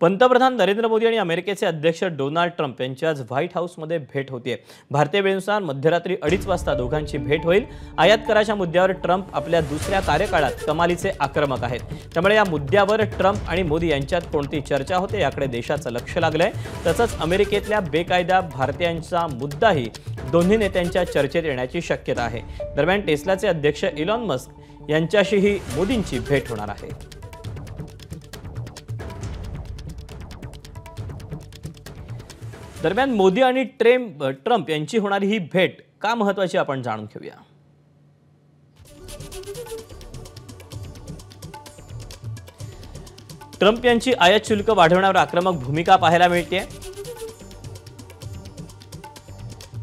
पंतप्रधान नरेंद्र मोदी आणि अमेरिकेचे अध्यक्ष डोनाल्ड ट्रम्प यांची आज व्हाईट हाऊसमध्ये भेट होतीये। भारतीय वेळेनुसार मध्यरात्री 2:30 वाजता दोघांची भेट होईल। आयात कराच्या मुद्द्यावर ट्रम्प आपल्या दुसऱ्या कार्यकाळात कमालीचे आक्रमक आहेत, त्यामुळे या मुद्द्यावर ट्रम्प आणि मोदी यांच्यात कोणती चर्चा होते याकडे देशाचं लक्ष लागलंय। तसंच अमेरिकेतल्या बेकायदा भारतीयांचा मुद्दाही दोन्ही नेत्यांच्या चर्चेत येण्याची शक्यता आहे। दरम्यान टेस्लाचे अध्यक्ष इलॉन मस्क यांच्याशीही मोदींची भेट होणार आहे। दरम्यान मोदी आणि ट्रम्प यांची होणारी ही भेट का महत्त्वाची आपण जाणून घेऊया। ट्रम्प यांची आयात शुल्क वाढवण्यावर आक्रमक भूमिका पाहायला मिळते।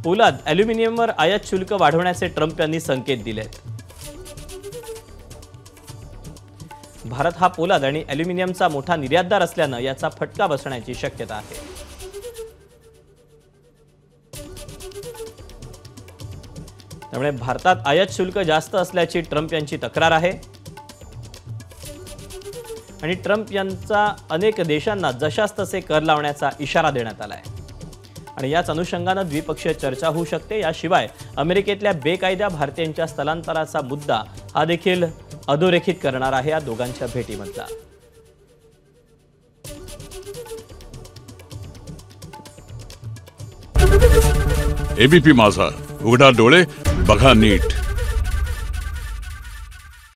पोलाद ॲल्युमिनियमवर आयात शुल्क वाढवण्याचे ट्रम्प यांनी संकेत दिलेत। भारत हा पोलाद आणि ॲल्युमिनियमचा मोठा निर्यातदार असल्याने याचा फटका बसण्याची शक्यता आहे। त्यामुळे भारतात आयात शुल्क जास्त असल्याची ट्रम्प यांची तक्रार आहे आणि ट्रम्प यांचा अनेक देशांना जशास तसे कर लावण्याचा इशारा देण्यात आलाय आणि याच अनुषंगाने द्विपक्षीय चर्चा होऊ शकते। याशिवाय अमेरिकेतल्या बेकायदा भारतीयांच्या स्थलांतराचा मुद्दा हा देखील अधोरेखित करणार आहे या दोघांच्या भेटीमधला। एबीपी माझा, उघडा डोळे बघा नीट।